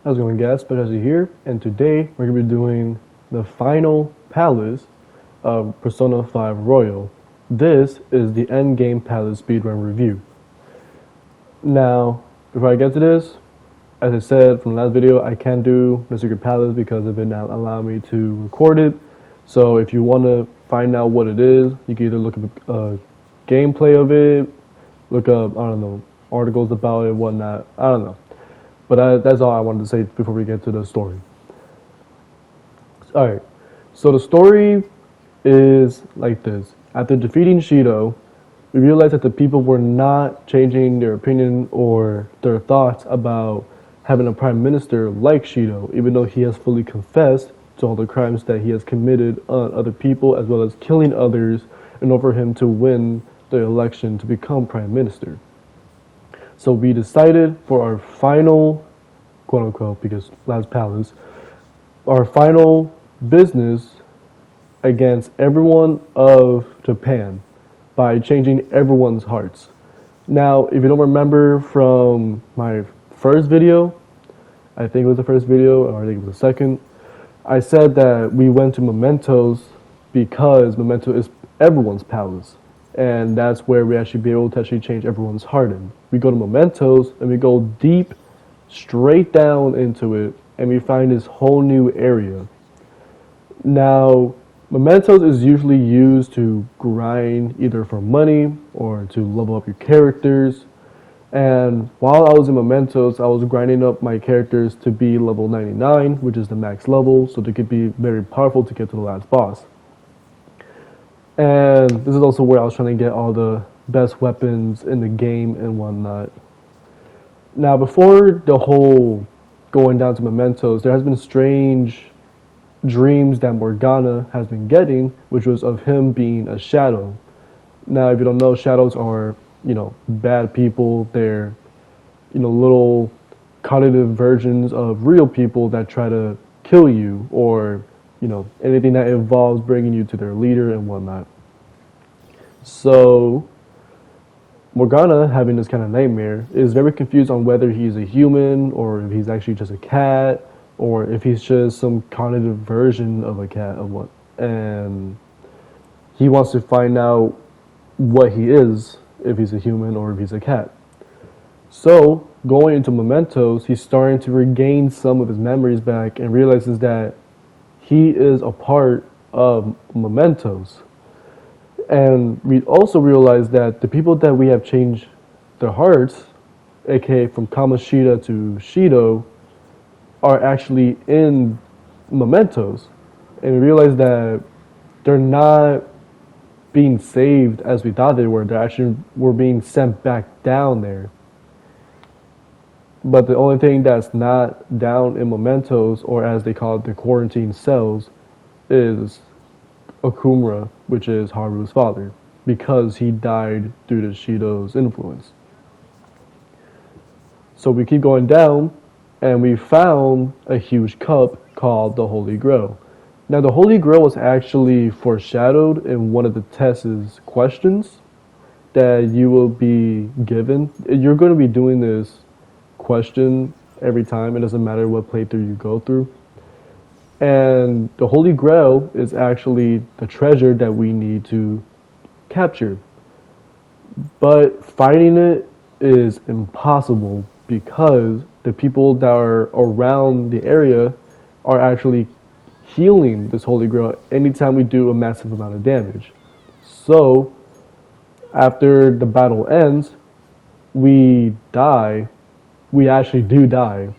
How's it going, guys? Jesse here, and today we're going to be doing the final palace of Persona 5 Royal. This is the endgame palace speedrun review. Now, before I get to this, as I said from the last video, I can't do the Secret Palace because it did not allow me to record it. So if you want to find out what it is, you can either look up gameplay of it, look up, I don't know, articles about it, whatnot, I don't know. But that's all I wanted to say before we get to the story. Alright, so the story is like this. After defeating Shido, we realized that the people were not changing their opinion or their thoughts about having a prime minister like Shido, even though he has fully confessed to all the crimes that he has committed on other people, as well as killing others in order for him to win the election to become prime minister. So we decided for our final, quote unquote, because last palace, our final business against everyone of Japan by changing everyone's hearts. Now, if you don't remember from my first video, I think it was the first video, or I think it was the second, I said that we went to Mementos because Memento is everyone's palace. And that's where we actually be able to actually change everyone's heart in. We go to Mementos and we go deep, straight down into it, and we find this whole new area. Now, Mementos is usually used to grind either for money or to level up your characters. And while I was in Mementos, I was grinding up my characters to be level 99, which is the max level, so they could be very powerful to get to the last boss. And this is also where I was trying to get all the best weapons in the game and whatnot. Now, before the whole going down to Mementos, there has been strange dreams that Morgana has been getting, which was of him being a shadow. Now, if you don't know, shadows are, bad people. They're, little cognitive versions of real people that try to kill you or anything that involves bringing you to their leader and whatnot. So, Morgana, having this kind of nightmare, is very confused on whether he's a human or if he's actually just a cat or if he's just some cognitive version of a cat of what. And he wants to find out what he is, if he's a human or if he's a cat. So, going into Mementos, he's starting to regain some of his memories back and realizes that he is a part of Mementos. And we also realize that the people that we have changed their hearts, aka from Kamoshida to Shido, are actually in Mementos. And we realize that they're not being saved as we thought they were. They actually were being sent back down there. But the only thing that's not down in Mementos, or as they call it, the quarantine cells, is Okumura, which is Haru's father, because he died due to Shido's influence. So we keep going down, and we found a huge cup called the Holy Grail. Now, the Holy Grail was actually foreshadowed in one of the test's questions that you will be given. You're going to be doing this question every time. It doesn't matter what playthrough you go through. And the Holy Grail is actually the treasure that we need to capture. But finding it is impossible because the people that are around the area are actually healing this Holy Grail anytime we do a massive amount of damage. So, after the battle ends, we die. We actually do die.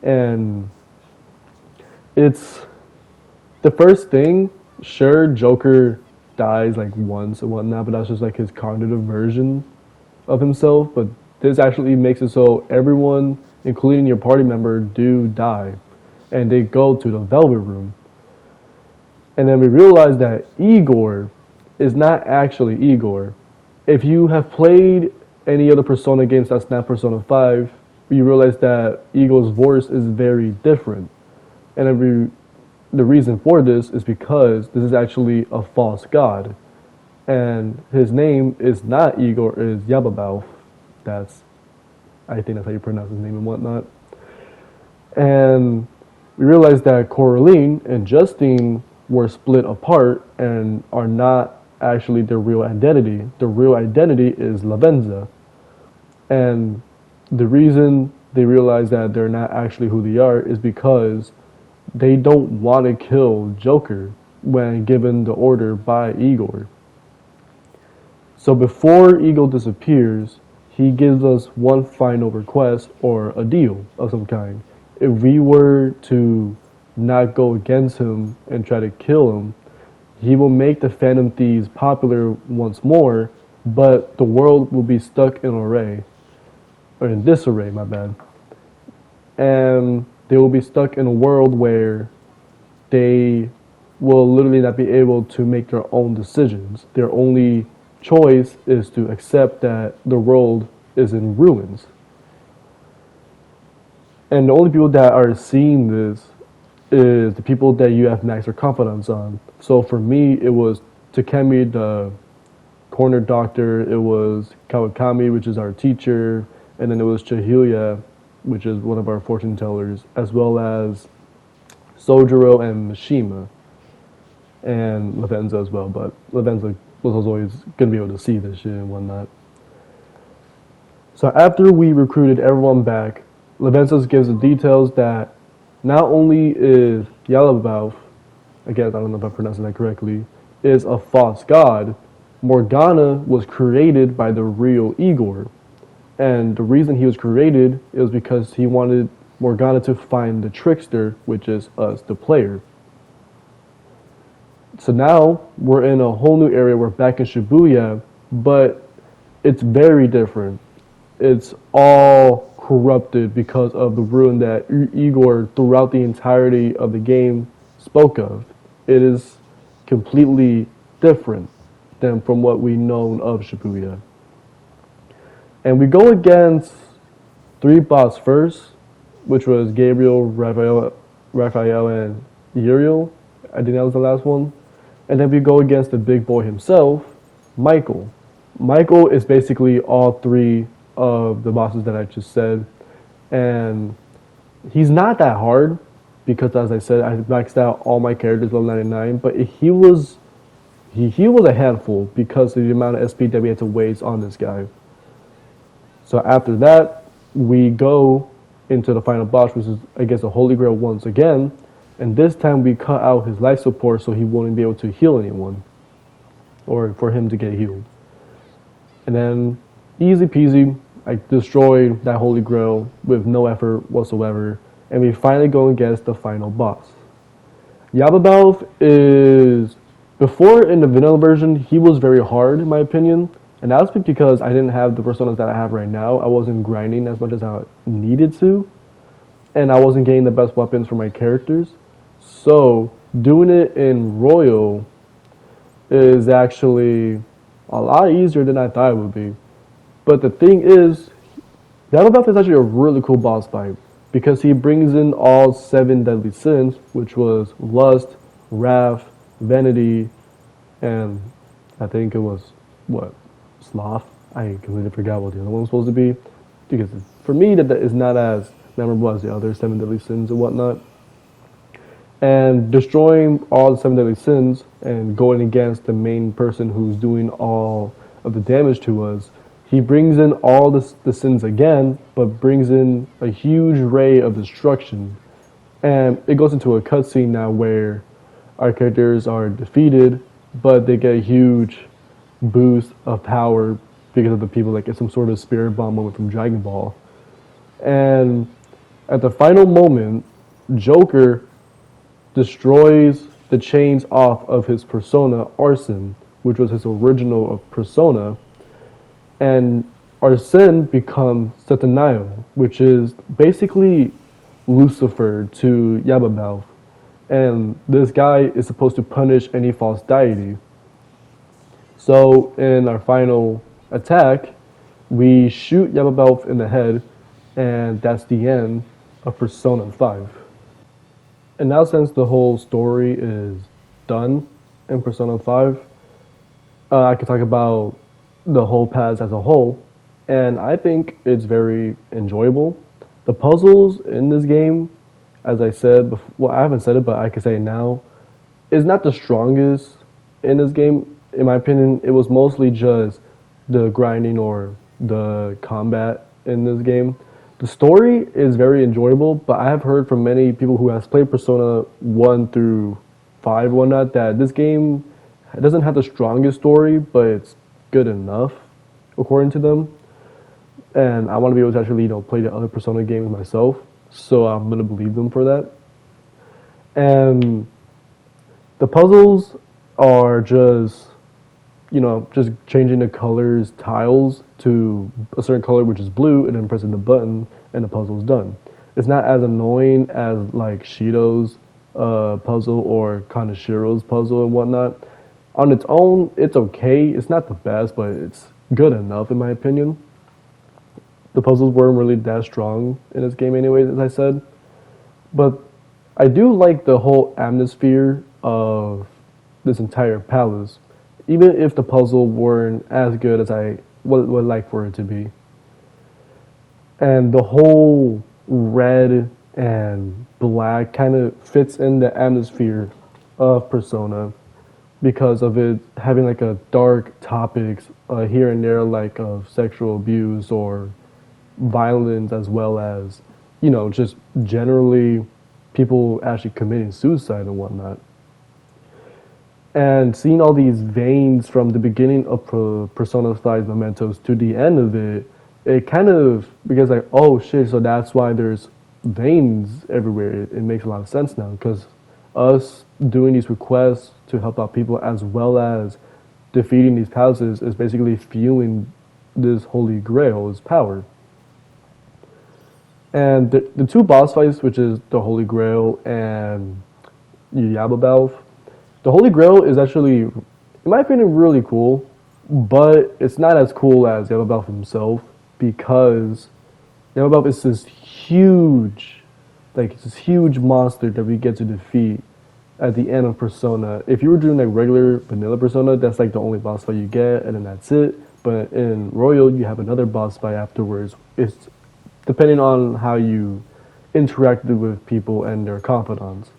And it's the first thing. Sure, Joker dies like once and whatnot, but that's just like his cognitive version of himself. But this actually makes it so everyone, including your party member, do die. And they go to the Velvet Room. And then we realize that Igor is not actually Igor. If you have played any other Persona games that's not Persona 5, you realize that Igor's voice is very different. And the reason for this is because this is actually a false god. And his name is not Igor, it is Yababao. I think that's how you pronounce his name and whatnot. And we realized that Coraline and Justine were split apart and are not actually their real identity. The real identity is Lavenza. And the reason they realize that they're not actually who they are is because they don't want to kill Joker when given the order by Igor. So before Igor disappears, he gives us one final request or a deal of some kind. If we were to not go against him and try to kill him, he will make the Phantom Thieves popular once more, but the world will be stuck in array, or in disarray, my bad. And they will be stuck in a world where they will literally not be able to make their own decisions. Their only choice is to accept that the world is in ruins. And the only people that are seeing this is the people that you have max or confidence on. So for me, it was Takemi, the corner doctor. It was Kawakami, which is our teacher. And then it was Chihiya, which is one of our fortune tellers, as well as Sojiro and Mishima. And Lavenza as well. But Lavenza was always going to be able to see this shit and whatnot. So after we recruited everyone back, Lavenza gives the details that not only is Yalabov, again, I don't know if I'm pronouncing that correctly, is a false god, Morgana was created by the real Igor. And the reason he was created is because he wanted Morgana to find the trickster, which is us, the player. So now we're in a whole new area. We're back in Shibuya, but it's very different. It's all corrupted because of the ruin that Igor, throughout the entirety of the game, spoke of. It is completely different than from what we know of Shibuya. And we go against 3 boss first, which was Gabriel, Raphael, and Uriel. I think that was the last one. And then we go against the big boy himself, Michael. Michael is basically all 3 of the bosses that I just said. And he's not that hard because, as I said, I maxed out all my characters level 99. But he was a handful because of the amount of SP that we had to waste on this guy. So after that, we go into the final boss, which is, I guess, a Holy Grail once again. And this time we cut out his life support so he wouldn't be able to heal anyone. Or for him to get healed. And then, easy peasy, I destroyed that Holy Grail with no effort whatsoever. And we finally go against the final boss. Yababelf is... Before, in the vanilla version, he was very hard, in my opinion. And that's because I didn't have the personas that I have right now. I wasn't grinding as much as I needed to. And I wasn't getting the best weapons for my characters. So, doing it in Royal is actually a lot easier than I thought it would be. But the thing is, Yababelf is actually a really cool boss fight. Because he brings in all 7 deadly sins, which was lust, wrath, vanity, and I think it was, sloth? I completely forgot what the other one was supposed to be. Because for me, that is not as memorable as the other 7 deadly sins and whatnot. And destroying all the 7 deadly sins and going against the main person who's doing all of the damage to us, he brings in all the sins again, but brings in a huge ray of destruction. And it goes into a cutscene now where our characters are defeated, but they get a huge boost of power because of the people, like it's some sort of spirit bomb moment from Dragon Ball. And at the final moment, Joker destroys the chains off of his persona, Arsene, which was his original persona. And Arsene becomes Satanael, which is basically Lucifer to Yababelf. And this guy is supposed to punish any false deity. So in our final attack, we shoot Yababelf in the head, and that's the end of Persona 5. And now, since the whole story is done in Persona 5, I can talk about the whole path as a whole, and I think it's very enjoyable. The puzzles in this game as I said before, well, I haven't said it, but I can say it now, is not the strongest in this game. In my opinion, it was mostly just the grinding or the combat in this game. The story is very enjoyable, but I have heard from many people who has played Persona 1 through 5 and whatnot that this game doesn't have the strongest story, but it's good enough, according to them. And I want to be able to actually, play the other Persona games myself, so I'm gonna believe them for that. And the puzzles are just changing the colors tiles to a certain color, which is blue, and then pressing the button, and the puzzle's done. It's not as annoying as like Shido's puzzle or Kanashiro's puzzle and whatnot. On its own, it's okay. It's not the best, but it's good enough in my opinion. The puzzles weren't really that strong in this game, anyways, as I said. But I do like the whole atmosphere of this entire palace, even if the puzzle weren't as good as I would like for it to be. And the whole red and black kind of fits in the atmosphere of Persona because of it having like a dark topics here and there, like of sexual abuse or violence, as well as just generally people actually committing suicide and whatnot. And seeing all these veins from the beginning of Persona 5 Mementos to the end of it, it kind of, because like, oh shit, so that's why there's veins everywhere. It makes a lot of sense now, because us doing these requests to help out people as well as defeating these palaces is basically fueling this Holy Grail's power. And the two boss fights, which is the Holy Grail and Yababalv, the Holy Grail is actually, in my opinion, really cool, but it's not as cool as Yababalv himself because Yababalv is this huge monster that we get to defeat at the end of Persona. If you were doing like regular vanilla Persona, that's like the only boss fight you get, and then that's it. But in Royal, you have another boss fight afterwards. It's depending on how you interacted with people and their confidants.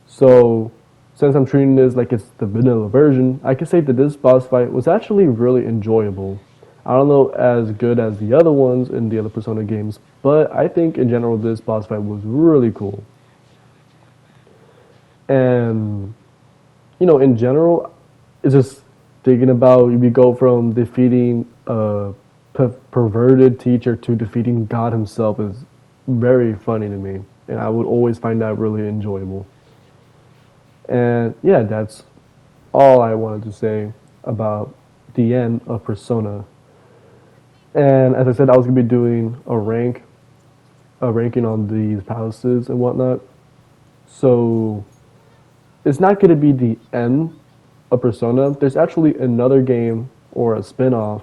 So, since I'm treating this like it's the vanilla version, I can say that this boss fight was actually really enjoyable. I don't know as good as the other ones in the other Persona games, but I think in general this boss fight was really cool. And, in general, it's just thinking about we go from defeating a perverted teacher to defeating God himself is very funny to me, and I would always find that really enjoyable. And yeah, that's all I wanted to say about the end of Persona. And as I said, I was gonna be doing a ranking on these palaces and whatnot. So it's not gonna be the end of Persona. There's actually another game or a spin-off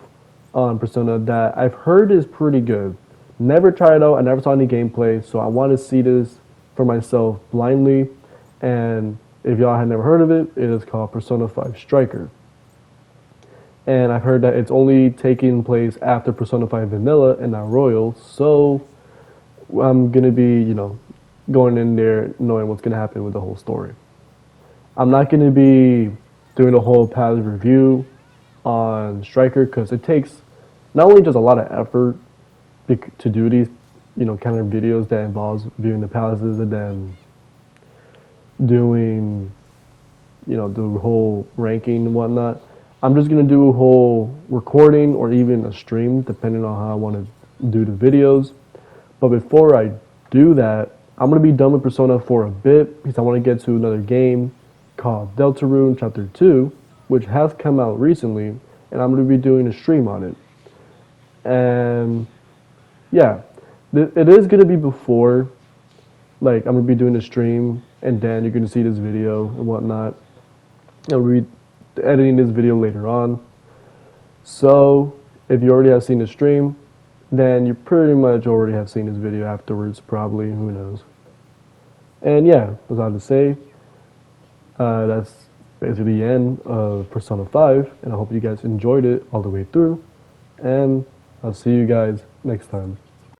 on Persona that I've heard is pretty good. Never tried it out, I never saw any gameplay, so I want to see this for myself blindly. And if y'all had never heard of it, it is called Persona 5 Striker. And I've heard that it's only taking place after Persona 5 Vanilla and not Royal, so I'm gonna be, going in there knowing what's gonna happen with the whole story. I'm not gonna be doing a whole palace review on Striker because it takes not only just a lot of effort to do these, kind of videos that involves viewing the palaces and then doing, the whole ranking and whatnot. I'm just gonna do a whole recording or even a stream, depending on how I want to do the videos. But before I do that, I'm gonna be done with Persona for a bit because I want to get to another game called Deltarune Chapter 2, which has come out recently, and I'm going to be doing a stream on it. And yeah, it is going to be before, like, I'm going to be doing a stream, and then you're going to see this video and whatnot. I'll be editing this video later on. So, if you already have seen the stream, then you pretty much already have seen this video afterwards, probably, who knows. And yeah, that's all to say. That's basically the end of Persona 5, and I hope you guys enjoyed it all the way through, and I'll see you guys next time.